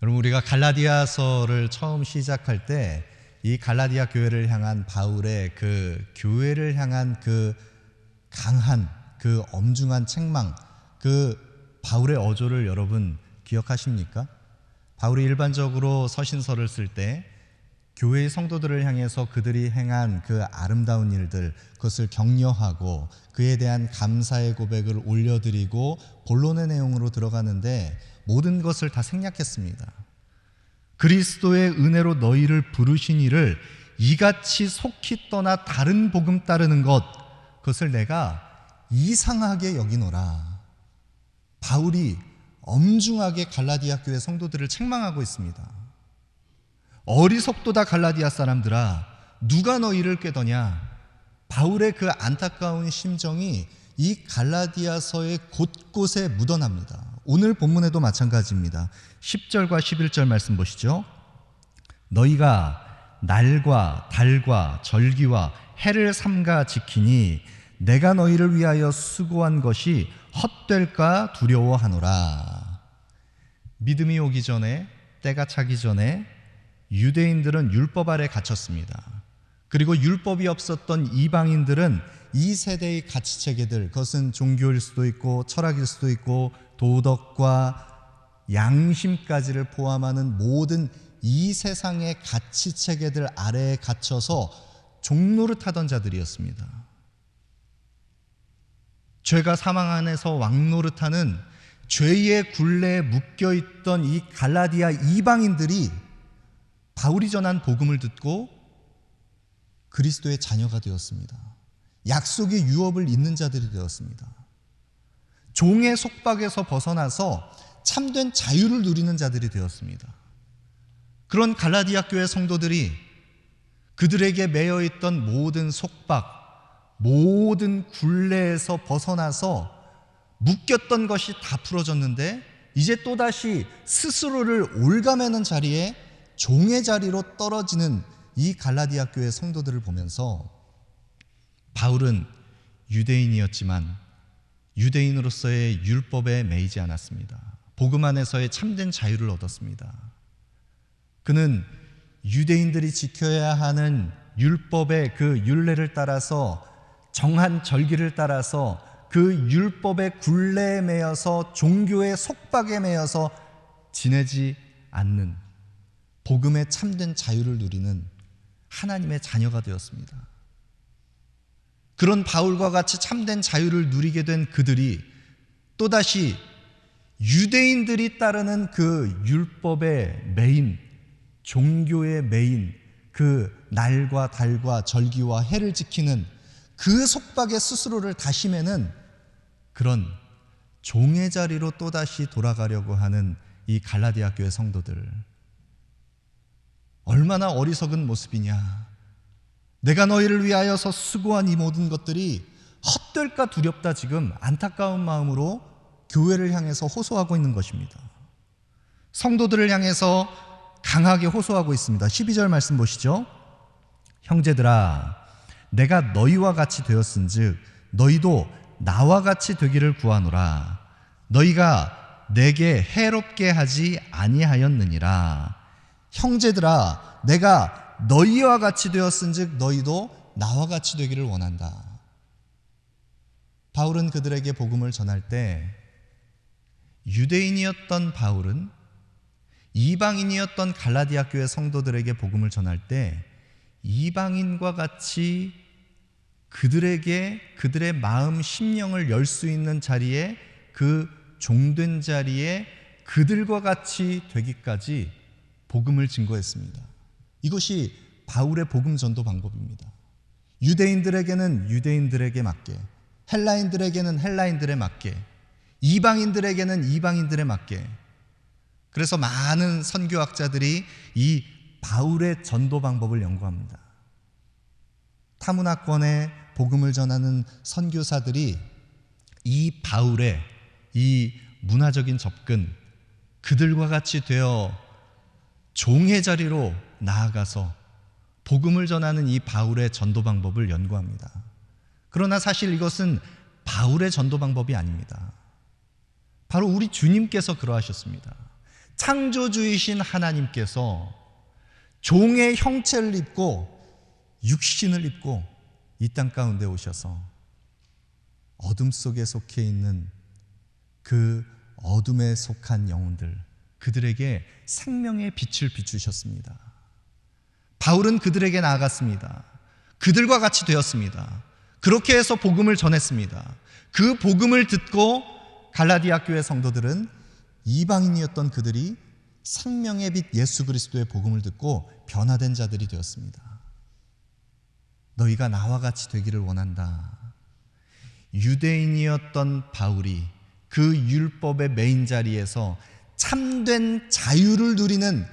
여러분, 우리가 갈라디아서를 처음 시작할 때 이 갈라디아 교회를 향한 바울의 그 교회를 향한 그 강한 그 엄중한 책망, 그 바울의 어조를 여러분 기억하십니까? 바울이 일반적으로 서신서를 쓸 때 교회의 성도들을 향해서 그들이 행한 그 아름다운 일들, 그것을 격려하고 그에 대한 감사의 고백을 올려드리고 본론의 내용으로 들어가는데 모든 것을 다 생략했습니다. 그리스도의 은혜로 너희를 부르신 이를 이같이 속히 떠나 다른 복음 따르는 것, 그것을 내가 이상하게 여기노라. 바울이 엄중하게 갈라디아 교회 성도들을 책망하고 있습니다. 어리석도다 갈라디아 사람들아, 누가 너희를 꾀더냐. 바울의 그 안타까운 심정이 이 갈라디아서의 곳곳에 묻어납니다. 오늘 본문에도 마찬가지입니다. 10절과 11절 말씀 보시죠. 너희가 날과 달과 절기와 해를 삼가 지키니 내가 너희를 위하여 수고한 것이 헛될까 두려워하노라. 믿음이 오기 전에, 때가 차기 전에 유대인들은 율법 아래 갇혔습니다. 그리고 율법이 없었던 이방인들은 이 세대의 가치체계들, 그것은 종교일 수도 있고 철학일 수도 있고 도덕과 양심까지를 포함하는 모든 이 세상의 가치체계들 아래에 갇혀서 종노릇하던 자들이었습니다. 죄가 사망 안에서 왕노릇하는 죄의 굴레에 묶여있던 이 갈라디아 이방인들이 바울이 전한 복음을 듣고 그리스도의 자녀가 되었습니다. 약속의 유업을 잇는 자들이 되었습니다. 종의 속박에서 벗어나서 참된 자유를 누리는 자들이 되었습니다. 그런 갈라디아 교회 성도들이 그들에게 매여있던 모든 속박, 모든 굴레에서 벗어나서 묶였던 것이 다 풀어졌는데 이제 또다시 스스로를 올가매는 자리에 종의 자리로 떨어지는 이 갈라디아 교회 성도들을 보면서 바울은 유대인이었지만 유대인으로서의 율법에 매이지 않았습니다. 복음 안에서의 참된 자유를 얻었습니다. 그는 유대인들이 지켜야 하는 율법의 그 율례를 따라서 정한 절기를 따라서 그 율법의 굴레에 매여서 종교의 속박에 매여서 지내지 않는 복음의 참된 자유를 누리는 하나님의 자녀가 되었습니다. 그런 바울과 같이 참된 자유를 누리게 된 그들이 또다시 유대인들이 따르는 그 율법의 메인, 종교의 메인, 그 날과 달과 절기와 해를 지키는 그 속박에 스스로를 다시 매는 그런 종의 자리로 또다시 돌아가려고 하는 이 갈라디아 교회 성도들, 얼마나 어리석은 모습이냐. 내가 너희를 위하여서 수고한 이 모든 것들이 헛될까 두렵다, 지금 안타까운 마음으로 교회를 향해서 호소하고 있는 것입니다. 성도들을 향해서 강하게 호소하고 있습니다. 12절 말씀 보시죠. 형제들아, 내가 너희와 같이 되었은즉 너희도 나와 같이 되기를 구하노라. 너희가 내게 해롭게 하지 아니하였느니라. 형제들아, 내가 너희와 같이 되었은즉 너희도 나와 같이 되기를 원한다. 바울은 그들에게 복음을 전할 때 유대인이었던 바울은 이방인이었던 갈라디아 교회 성도들에게 복음을 전할 때 이방인과 같이 그들에게 그들의 마음 심령을 열 수 있는 자리에, 그 종된 자리에 그들과 같이 되기까지 복음을 증거했습니다. 이것이 바울의 복음 전도 방법입니다. 유대인들에게는 유대인들에게 맞게, 헬라인들에게는 헬라인들에 맞게, 이방인들에게는 이방인들에 맞게. 그래서 많은 선교학자들이 이 바울의 전도 방법을 연구합니다. 타문화권의 복음을 전하는 선교사들이 이 바울의 이 문화적인 접근, 그들과 같이 되어 종의 자리로 나아가서 복음을 전하는 이 바울의 전도 방법을 연구합니다. 그러나 사실 이것은 바울의 전도 방법이 아닙니다. 바로 우리 주님께서 그러하셨습니다. 창조주이신 하나님께서 종의 형체를 입고 육신을 입고 이 땅 가운데 오셔서 어둠 속에 속해 있는 그 어둠에 속한 영혼들, 그들에게 생명의 빛을 비추셨습니다. 바울은 그들에게 나아갔습니다. 그들과 같이 되었습니다. 그렇게 해서 복음을 전했습니다. 그 복음을 듣고 갈라디아 교회 성도들은 이방인이었던 그들이 생명의 빛 예수 그리스도의 복음을 듣고 변화된 자들이 되었습니다. 너희가 나와 같이 되기를 원한다. 유대인이었던 바울이 그 율법의 메인 자리에서 참된 자유를 누리는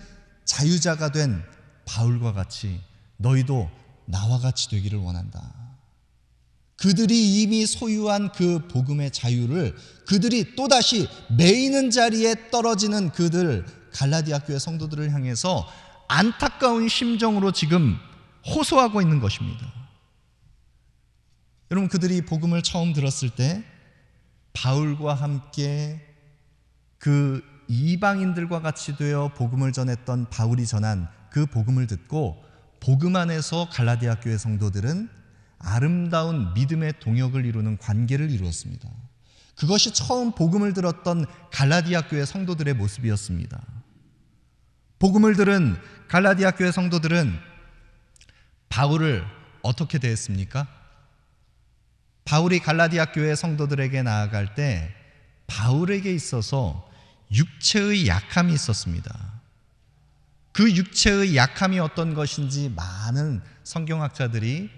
자유자가 된 바울과 같이 너희도 나와 같이 되기를 원한다. 그들이 이미 소유한 그 복음의 자유를 그들이 또다시 메이는 자리에 떨어지는 그들 갈라디아 교회 성도들을 향해서 안타까운 심정으로 지금 호소하고 있는 것입니다. 여러분, 그들이 복음을 처음 들었을 때 바울과 함께 그 이방인들과 같이 되어 복음을 전했던 바울이 전한 그 복음을 듣고 복음 안에서 갈라디아 교회 성도들은 아름다운 믿음의 동역을 이루는 관계를 이루었습니다. 그것이 처음 복음을 들었던 갈라디아 교회 성도들의 모습이었습니다. 복음을 들은 갈라디아 교회 성도들은 바울을 어떻게 대했습니까? 바울이 갈라디아 교회 성도들에게 나아갈 때 바울에게 있어서 육체의 약함이 있었습니다. 그 육체의 약함이 어떤 것인지 많은 성경학자들이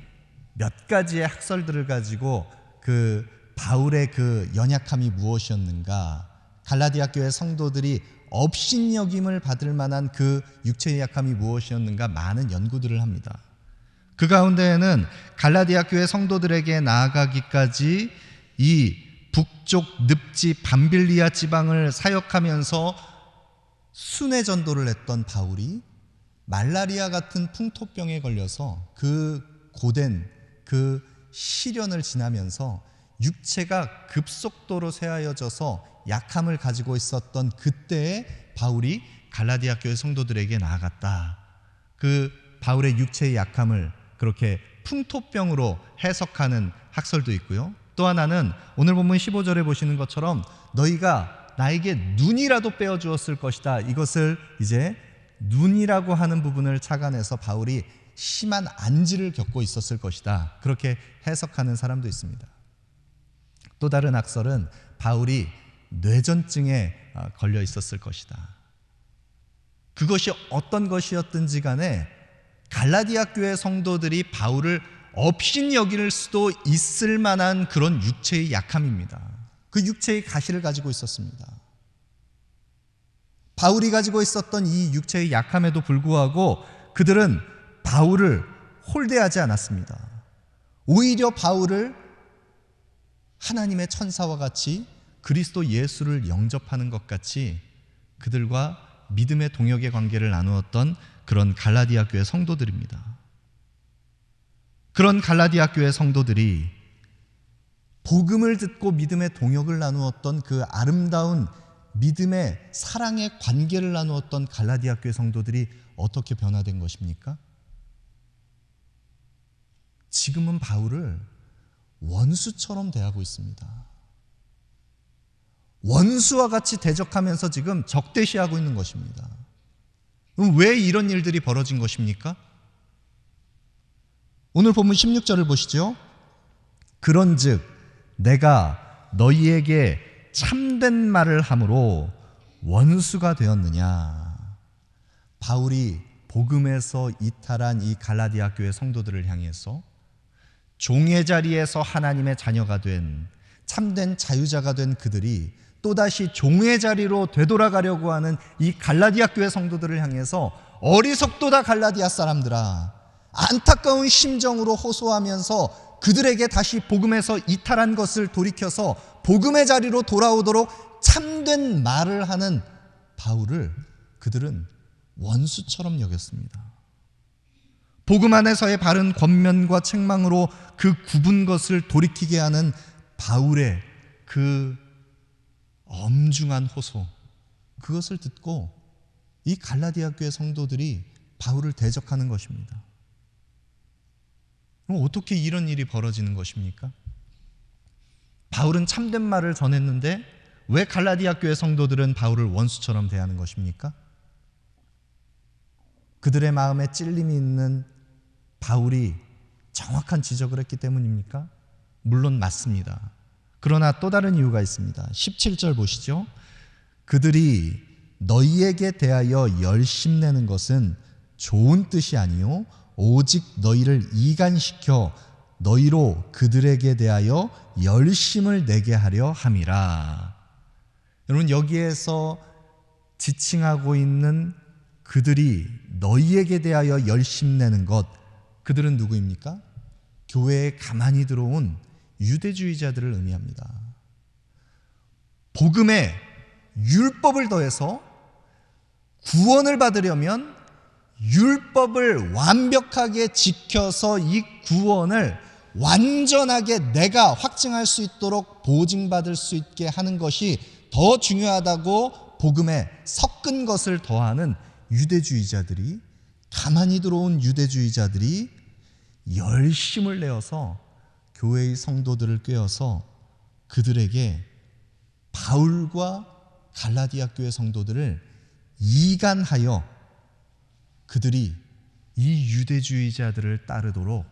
몇 가지의 학설들을 가지고 그 바울의 그 연약함이 무엇이었는가, 갈라디아 교회 성도들이 업신여김을 받을 만한 그 육체의 약함이 무엇이었는가 많은 연구들을 합니다. 그 가운데에는 갈라디아 교회 성도들에게 나아가기까지 이 북쪽 늪지 밤빌리아 지방을 사역하면서 순회 전도를 했던 바울이 말라리아 같은 풍토병에 걸려서 그 고된 그 시련을 지나면서 육체가 급속도로 쇠하여져서 약함을 가지고 있었던 그때에 바울이 갈라디아 교회 성도들에게 나아갔다. 그 바울의 육체의 약함을 그렇게 풍토병으로 해석하는 학설도 있고요. 또 하나는 오늘 본문 15절에 보시는 것처럼 너희가 나에게 눈이라도 빼어주었을 것이다. 이것을 이제 눈이라고 하는 부분을 착안해서 바울이 심한 안지를 겪고 있었을 것이다. 그렇게 해석하는 사람도 있습니다. 또 다른 학설은 바울이 뇌전증에 걸려 있었을 것이다. 그것이 어떤 것이었든지 간에 갈라디아 교회 성도들이 바울을 업신여길 수도 있을 만한 그런 육체의 약함입니다. 그 육체의 가시를 가지고 있었습니다. 바울이 가지고 있었던 이 육체의 약함에도 불구하고 그들은 바울을 홀대하지 않았습니다. 오히려 바울을 하나님의 천사와 같이 그리스도 예수를 영접하는 것 같이 그들과 믿음의 동역의 관계를 나누었던 그런 갈라디아 교회 성도들입니다. 그런 갈라디아 교회 성도들이 복음을 듣고 믿음의 동역을 나누었던 그 아름다운 믿음의 사랑의 관계를 나누었던 갈라디아 교회 성도들이 어떻게 변화된 것입니까? 지금은 바울을 원수처럼 대하고 있습니다. 원수와 같이 대적하면서 지금 적대시하고 있는 것입니다. 그럼 왜 이런 일들이 벌어진 것입니까? 오늘 본문 16절을 보시죠. 그런즉 내가 너희에게 참된 말을 함으로 원수가 되었느냐. 바울이 복음에서 이탈한 이 갈라디아 교회 성도들을 향해서 종의 자리에서 하나님의 자녀가 된 참된 자유자가 된 그들이 또다시 종의 자리로 되돌아가려고 하는 이 갈라디아 교회 성도들을 향해서 어리석도다 갈라디아 사람들아, 안타까운 심정으로 호소하면서 그들에게 다시 복음에서 이탈한 것을 돌이켜서 복음의 자리로 돌아오도록 참된 말을 하는 바울을 그들은 원수처럼 여겼습니다. 복음 안에서의 바른 권면과 책망으로 그 굽은 것을 돌이키게 하는 바울의 그 엄중한 호소, 그것을 듣고 이 갈라디아 교회 성도들이 바울을 대적하는 것입니다. 그럼 어떻게 이런 일이 벌어지는 것입니까? 바울은 참된 말을 전했는데 왜 갈라디아 교회 성도들은 바울을 원수처럼 대하는 것입니까? 그들의 마음에 찔림이 있는 바울이 정확한 지적을 했기 때문입니까? 물론 맞습니다. 그러나 또 다른 이유가 있습니다. 17절 보시죠. 그들이 너희에게 대하여 열심내는 것은 좋은 뜻이 아니요 오직 너희를 이간시켜 너희로 그들에게 대하여 열심을 내게 하려 함이라. 여러분, 여기에서 지칭하고 있는 그들이 너희에게 대하여 열심내는 것, 그들은 누구입니까? 교회에 가만히 들어온 유대주의자들을 의미합니다. 복음에 율법을 더해서 구원을 받으려면 율법을 완벽하게 지켜서 이 구원을 완전하게 내가 확증할 수 있도록 보증받을 수 있게 하는 것이 더 중요하다고 복음에 섞은 것을 더하는 유대주의자들이, 가만히 들어온 유대주의자들이 열심을 내어서 교회의 성도들을 꿰어서 그들에게 바울과 갈라디아 교회 성도들을 이간하여 그들이 이 유대주의자들을 따르도록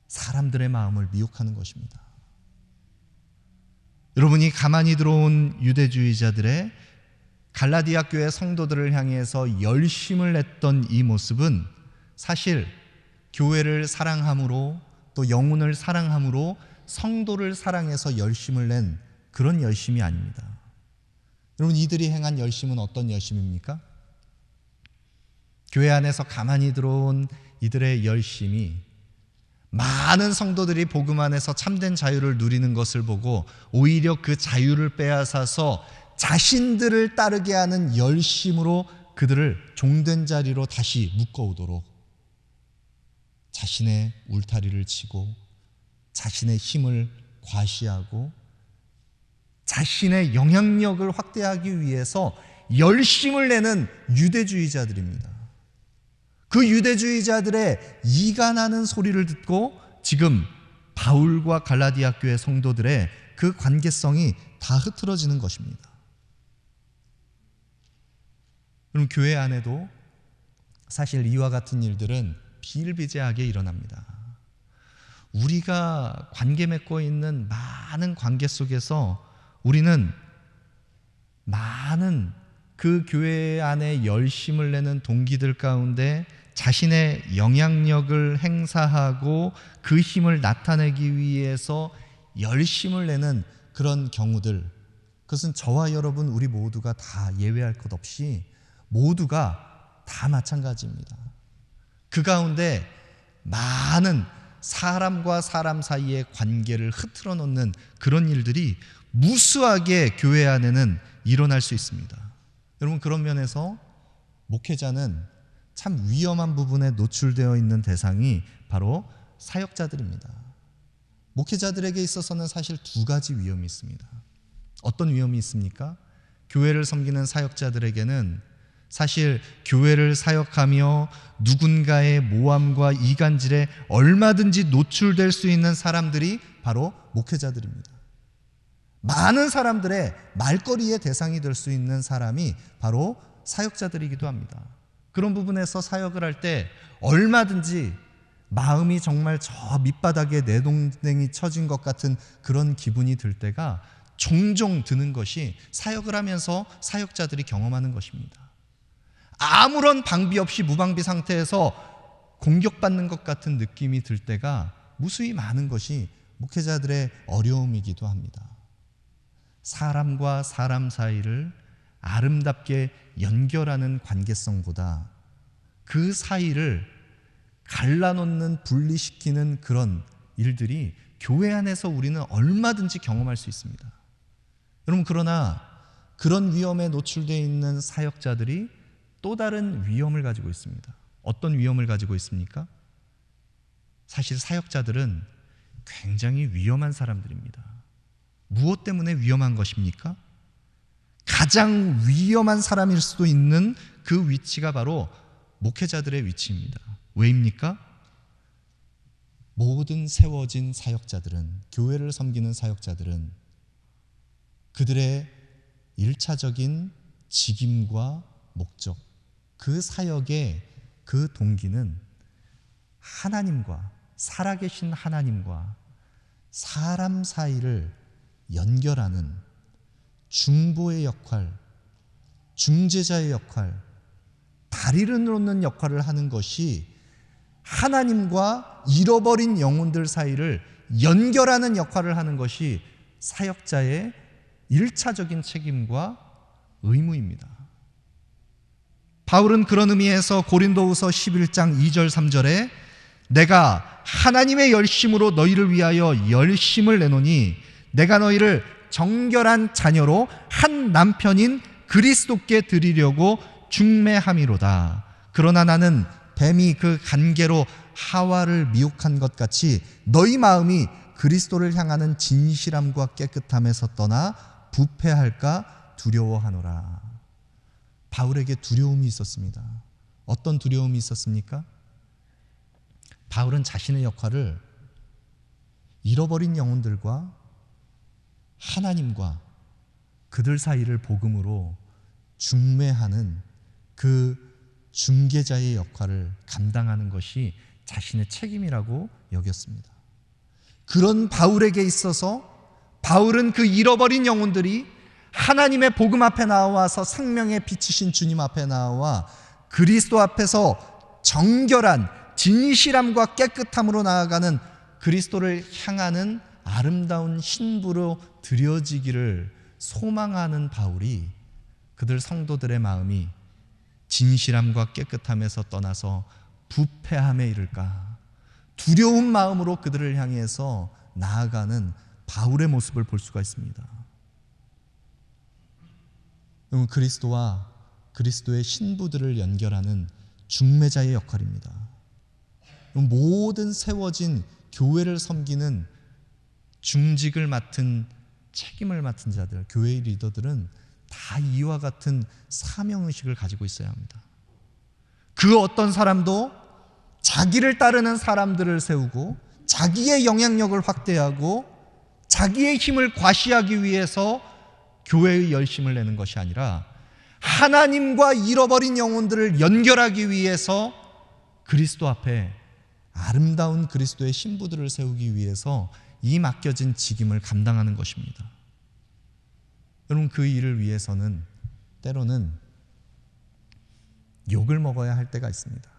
사람들의 마음을 미혹하는 것입니다. 여러분이 가만히 들어온 유대주의자들의 갈라디아 교회 성도들을 향해서 열심을 냈던 이 모습은 사실 교회를 사랑함으로 또 영혼을 사랑함으로 성도를 사랑해서 열심을 낸 그런 열심이 아닙니다. 여러분, 이들이 행한 열심은 어떤 열심입니까? 교회 안에서 가만히 들어온 이들의 열심이 많은 성도들이 복음 안에서 참된 자유를 누리는 것을 보고 오히려 그 자유를 빼앗아서 자신들을 따르게 하는 열심으로 그들을 종된 자리로 다시 묶어오도록 자신의 울타리를 치고 자신의 힘을 과시하고 자신의 영향력을 확대하기 위해서 열심을 내는 유대주의자들입니다. 그 유대주의자들의 이간하는 소리를 듣고 지금 바울과 갈라디아 교회 성도들의 그 관계성이 다 흐트러지는 것입니다. 그럼 교회 안에도 사실 이와 같은 일들은 비일비재하게 일어납니다. 우리가 관계 맺고 있는 많은 관계 속에서 우리는 많은 그 교회 안에 열심을 내는 동기들 가운데 자신의 영향력을 행사하고 그 힘을 나타내기 위해서 열심을 내는 그런 경우들, 그것은 저와 여러분 우리 모두가 다 예외할 것 없이 모두가 다 마찬가지입니다. 그 가운데 많은 사람과 사람 사이의 관계를 흐트러 놓는 그런 일들이 무수하게 교회 안에는 일어날 수 있습니다. 여러분, 그런 면에서 목회자는 참 위험한 부분에 노출되어 있는 대상이 바로 사역자들입니다. 목회자들에게 있어서는 사실 두 가지 위험이 있습니다. 어떤 위험이 있습니까? 교회를 섬기는 사역자들에게는 사실 교회를 사역하며 누군가의 모함과 이간질에 얼마든지 노출될 수 있는 사람들이 바로 목회자들입니다. 많은 사람들의 말거리의 대상이 될 수 있는 사람이 바로 사역자들이기도 합니다. 그런 부분에서 사역을 할 때 얼마든지 마음이 정말 저 밑바닥에 내동댕이 쳐진 것 같은 그런 기분이 들 때가 종종 드는 것이 사역을 하면서 사역자들이 경험하는 것입니다. 아무런 방비 없이 무방비 상태에서 공격받는 것 같은 느낌이 들 때가 무수히 많은 것이 목회자들의 어려움이기도 합니다. 사람과 사람 사이를 아름답게 연결하는 관계성보다 그 사이를 갈라놓는, 분리시키는 그런 일들이 교회 안에서 우리는 얼마든지 경험할 수 있습니다. 여러분, 그러나 그런 위험에 노출되어 있는 사역자들이 또 다른 위험을 가지고 있습니다. 어떤 위험을 가지고 있습니까? 사실 사역자들은 굉장히 위험한 사람들입니다. 무엇 때문에 위험한 것입니까? 가장 위험한 사람일 수도 있는 그 위치가 바로 목회자들의 위치입니다. 왜입니까? 모든 세워진 사역자들은, 교회를 섬기는 사역자들은 그들의 일차적인 직임과 목적, 그 사역의 그 동기는 하나님과, 살아계신 하나님과 사람 사이를 연결하는 중보의 역할, 중재자의 역할, 다리를 놓는 역할을 하는 것이 하나님과 잃어버린 영혼들 사이를 연결하는 역할을 하는 것이 사역자의 일차적인 책임과 의무입니다. 바울은 그런 의미에서 고린도후서 11장 2절 3절에 내가 하나님의 열심으로 너희를 위하여 열심을 내노니 내가 너희를 정결한 자녀로 한 남편인 그리스도께 드리려고 중매함이로다. 그러나 나는 뱀이 그 간계로 하와를 미혹한 것 같이 너희 마음이 그리스도를 향하는 진실함과 깨끗함에서 떠나 부패할까 두려워하노라. 바울에게 두려움이 있었습니다. 어떤 두려움이 있었습니까? 바울은 자신의 역할을 잃어버린 영혼들과 하나님과 그들 사이를 복음으로 중매하는 그 중개자의 역할을 감당하는 것이 자신의 책임이라고 여겼습니다. 그런 바울에게 있어서 바울은 그 잃어버린 영혼들이 하나님의 복음 앞에 나와서 생명의 빛이신 주님 앞에 나와 그리스도 앞에서 정결한 진실함과 깨끗함으로 나아가는 그리스도를 향하는 아름다운 신부로 드려지기를 소망하는 바울이 그들 성도들의 마음이 진실함과 깨끗함에서 떠나서 부패함에 이를까 두려운 마음으로 그들을 향해서 나아가는 바울의 모습을 볼 수가 있습니다. 그리스도와 그리스도의 신부들을 연결하는 중매자의 역할입니다. 모든 세워진 교회를 섬기는 중직을 맡은 책임을 맡은 자들, 교회의 리더들은 다 이와 같은 사명의식을 가지고 있어야 합니다. 그 어떤 사람도 자기를 따르는 사람들을 세우고 자기의 영향력을 확대하고 자기의 힘을 과시하기 위해서 교회의 열심을 내는 것이 아니라 하나님과 잃어버린 영혼들을 연결하기 위해서 그리스도 앞에 아름다운 그리스도의 신부들을 세우기 위해서 이 맡겨진 직임을 감당하는 것입니다. 여러분, 그 일을 위해서는 때로는 욕을 먹어야 할 때가 있습니다.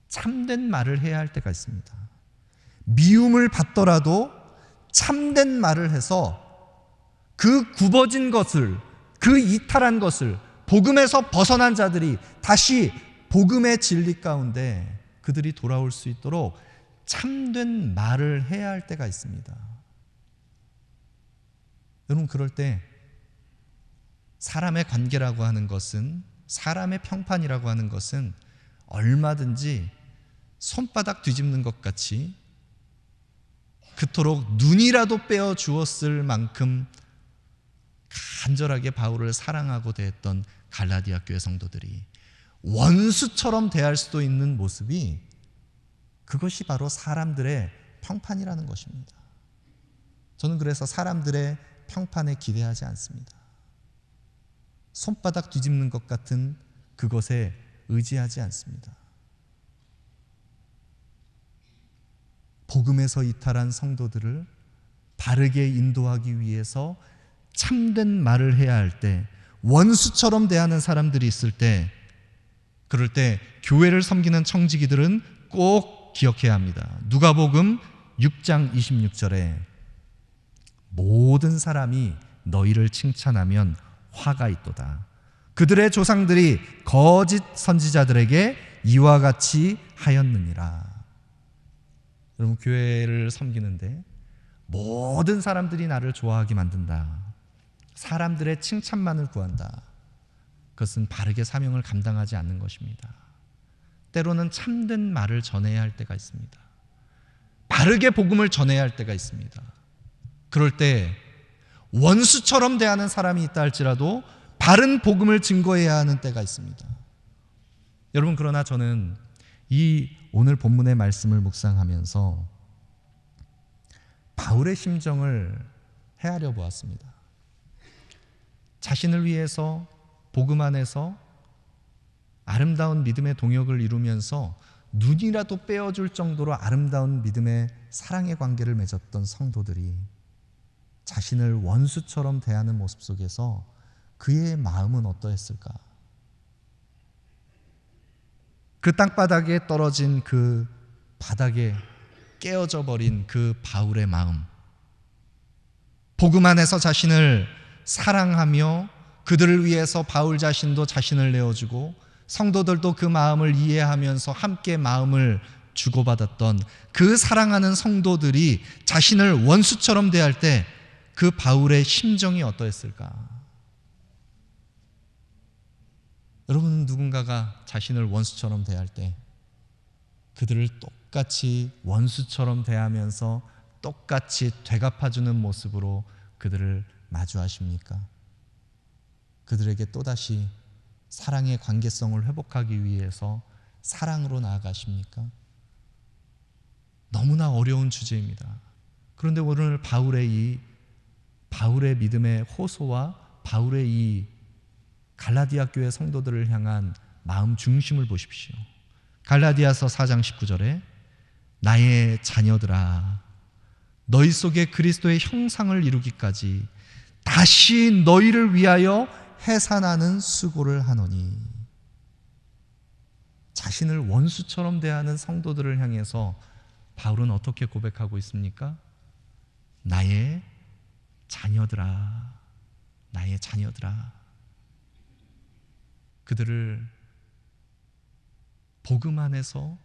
참된 말을 해야 할 때가 있습니다. 미움을 받더라도 참된 말을 해서 그 굽어진 것을, 그 이탈한 것을 복음에서 벗어난 자들이 다시 복음의 진리 가운데 그들이 돌아올 수 있도록 참된 말을 해야 할 때가 있습니다. 여러분, 그럴 때 사람의 관계라고 하는 것은, 사람의 평판이라고 하는 것은 얼마든지 손바닥 뒤집는 것 같이 그토록 눈이라도 빼어 주었을 만큼 간절하게 바울을 사랑하고 대했던 갈라디아 교회 성도들이 원수처럼 대할 수도 있는 모습이, 그것이 바로 사람들의 평판이라는 것입니다. 저는 그래서 사람들의 평판에 기대하지 않습니다. 손바닥 뒤집는 것 같은 그것에 의지하지 않습니다. 복음에서 이탈한 성도들을 바르게 인도하기 위해서 참된 말을 해야 할 때, 원수처럼 대하는 사람들이 있을 때, 그럴 때 교회를 섬기는 청지기들은 꼭 기억해야 합니다. 누가복음 6장 26절에 모든 사람이 너희를 칭찬하면 화가 있도다. 그들의 조상들이 거짓 선지자들에게 이와 같이 하였느니라. 여러분, 교회를 섬기는데 모든 사람들이 나를 좋아하게 만든다, 사람들의 칭찬만을 구한다, 그것은 바르게 사명을 감당하지 않는 것입니다. 때로는 참된 말을 전해야 할 때가 있습니다. 바르게 복음을 전해야 할 때가 있습니다. 그럴 때 원수처럼 대하는 사람이 있다 할지라도 바른 복음을 증거해야 하는 때가 있습니다. 여러분, 그러나 저는 이 오늘 본문의 말씀을 묵상하면서 바울의 심정을 헤아려 보았습니다. 자신을 위해서 복음 안에서 아름다운 믿음의 동역을 이루면서 눈이라도 빼어줄 정도로 아름다운 믿음의 사랑의 관계를 맺었던 성도들이 자신을 원수처럼 대하는 모습 속에서 그의 마음은 어떠했을까? 그 땅바닥에 떨어진 그 바닥에 깨어져 버린 그 바울의 마음, 복음 안에서 자신을 사랑하며 그들을 위해서 바울 자신도 자신을 내어주고 성도들도 그 마음을 이해하면서 함께 마음을 주고받았던 그 사랑하는 성도들이 자신을 원수처럼 대할 때 그 바울의 심정이 어떠했을까? 여러분, 누군가가 자신을 원수처럼 대할 때 그들을 똑같이 원수처럼 대하면서 똑같이 되갚아주는 모습으로 그들을 마주하십니까? 그들에게 또다시 사랑의 관계성을 회복하기 위해서 사랑으로 나아가십니까? 너무나 어려운 주제입니다. 그런데 오늘 바울의 믿음의 호소와 바울의 이 갈라디아 교회 성도들을 향한 마음 중심을 보십시오. 갈라디아서 4장 19절에 나의 자녀들아, 너희 속에 그리스도의 형상을 이루기까지 다시 너희를 위하여 해산하는 수고를 하노니. 자신을 원수처럼 대하는 성도들을 향해서 바울은 어떻게 고백하고 있습니까? 나의 자녀들아, 나의 자녀들아. 그들을 복음 안에서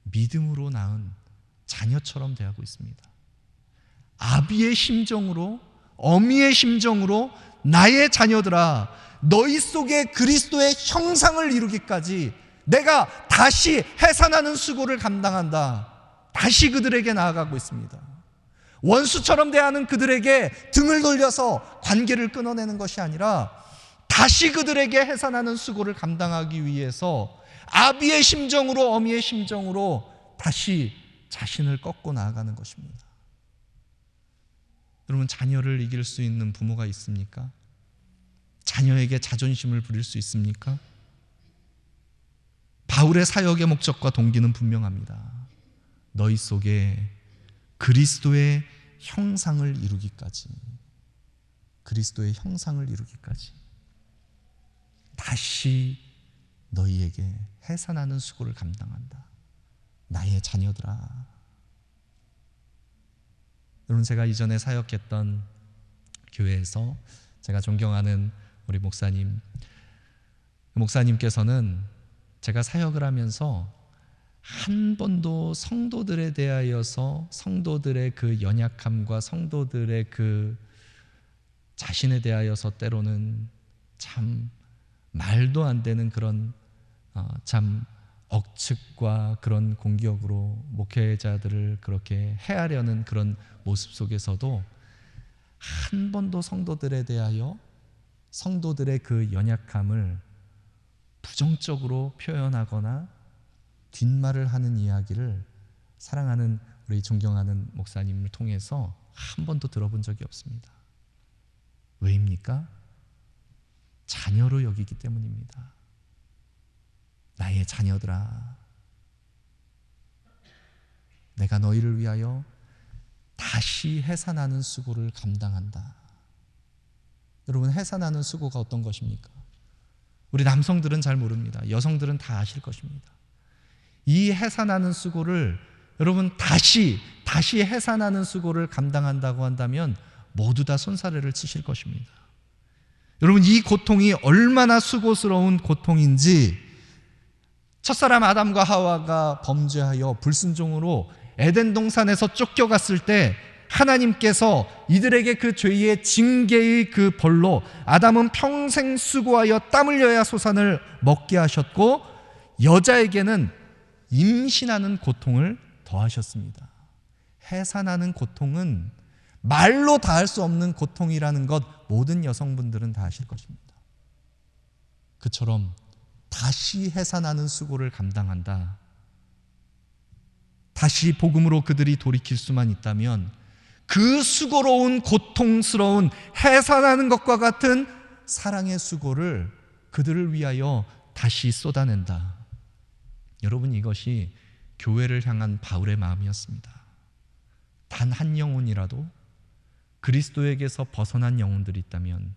믿음으로 낳은 자녀처럼 대하고 있습니다. 아비의 심정으로, 어미의 심정으로 나의 자녀들아, 너희 속에 그리스도의 형상을 이루기까지 내가 다시 해산하는 수고를 감당한다. 다시 그들에게 나아가고 있습니다. 원수처럼 대하는 그들에게 등을 돌려서 관계를 끊어내는 것이 아니라 다시 그들에게 해산하는 수고를 감당하기 위해서 아비의 심정으로, 어미의 심정으로 다시 자신을 꺾고 나아가는 것입니다. 여러분, 자녀를 이길 수 있는 부모가 있습니까? 자녀에게 자존심을 부릴 수 있습니까? 바울의 사역의 목적과 동기는 분명합니다. 너희 속에 그리스도의 형상을 이루기까지, 그리스도의 형상을 이루기까지 다시 너희에게 해산하는 수고를 감당한다. 나의 자녀들아. 여러분, 제가 이전에 사역했던 교회에서 제가 존경하는 우리 목사님께서는 제가 사역을 하면서 한 번도 성도들에 대하여서 성도들의 그 연약함과 성도들의 그 자신에 대하여서 때로는 참 말도 안 되는 그런 참 억측과 그런 공격으로 목회자들을 그렇게 해하려는 그런 모습 속에서도 한 번도 성도들에 대하여 성도들의 그 연약함을 부정적으로 표현하거나 뒷말을 하는 이야기를 사랑하는 우리 존경하는 목사님을 통해서 한 번도 들어본 적이 없습니다. 왜입니까? 자녀로 여기기 때문입니다. 나의 자녀들아, 내가 너희를 위하여 다시 해산하는 수고를 감당한다. 여러분, 해산하는 수고가 어떤 것입니까? 우리 남성들은 잘 모릅니다. 여성들은 다 아실 것입니다. 이 해산하는 수고를 여러분 다시 해산하는 수고를 감당한다고 한다면 모두 다 손사래를 치실 것입니다. 여러분, 이 고통이 얼마나 수고스러운 고통인지 첫사람 아담과 하와가 범죄하여 불순종으로 에덴 동산에서 쫓겨갔을 때 하나님께서 이들에게 그 죄의 징계의 그 벌로 아담은 평생 수고하여 땀 흘려야 소산을 먹게 하셨고 여자에게는 임신하는 고통을 더하셨습니다. 해산하는 고통은 말로 다 할 수 없는 고통이라는 것 모든 여성분들은 다 아실 것입니다. 그처럼 다시 해산하는 수고를 감당한다. 다시 복음으로 그들이 돌이킬 수만 있다면 그 수고로운 고통스러운 해산하는 것과 같은 사랑의 수고를 그들을 위하여 다시 쏟아낸다. 여러분, 이것이 교회를 향한 바울의 마음이었습니다. 단 한 영혼이라도 그리스도에게서 벗어난 영혼들이 있다면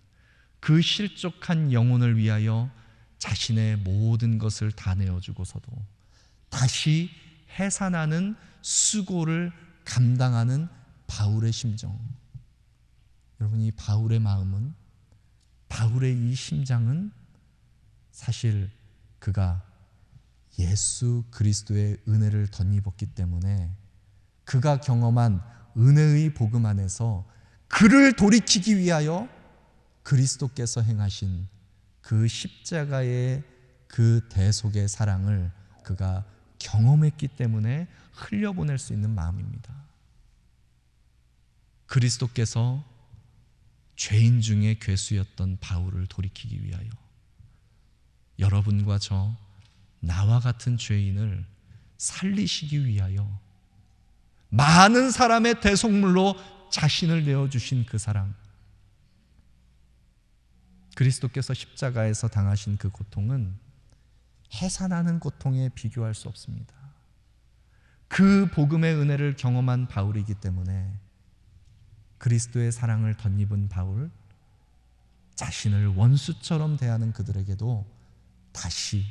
그 실족한 영혼을 위하여 자신의 모든 것을 다 내어주고서도 다시 해산하는 수고를 감당하는 바울의 심정. 여러분, 이 바울의 마음은, 바울의 이 심장은 사실 그가 예수 그리스도의 은혜를 덧입었기 때문에 그가 경험한 은혜의 복음 안에서 그를 돌이키기 위하여 그리스도께서 행하신 그 십자가의 그 대속의 사랑을 그가 경험했기 때문에 흘려보낼 수 있는 마음입니다. 그리스도께서 죄인 중에 괴수였던 바울을 돌이키기 위하여 여러분과 저, 나와 같은 죄인을 살리시기 위하여 많은 사람의 대속물로 자신을 내어주신 그 사랑, 그리스도께서 십자가에서 당하신 그 고통은 해산하는 고통에 비교할 수 없습니다. 그 복음의 은혜를 경험한 바울이기 때문에 그리스도의 사랑을 덧입은 바울, 자신을 원수처럼 대하는 그들에게도 다시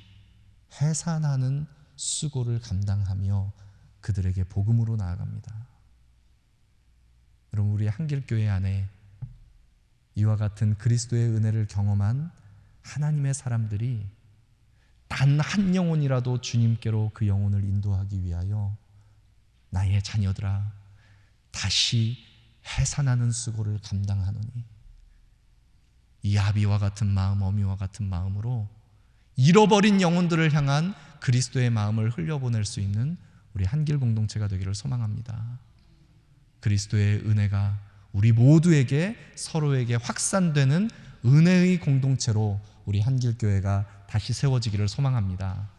해산하는 수고를 감당하며 그들에게 복음으로 나아갑니다. 여러분, 우리 한길교회 안에 이와 같은 그리스도의 은혜를 경험한 하나님의 사람들이 단 한 영혼이라도 주님께로 그 영혼을 인도하기 위하여 나의 자녀들아 다시 해산하는 수고를 감당하노니, 이 아비와 같은 마음, 어미와 같은 마음으로 잃어버린 영혼들을 향한 그리스도의 마음을 흘려보낼 수 있는 우리 한길 공동체가 되기를 소망합니다. 그리스도의 은혜가 우리 모두에게, 서로에게 확산되는 은혜의 공동체로 우리 한길교회가 다시 세워지기를 소망합니다.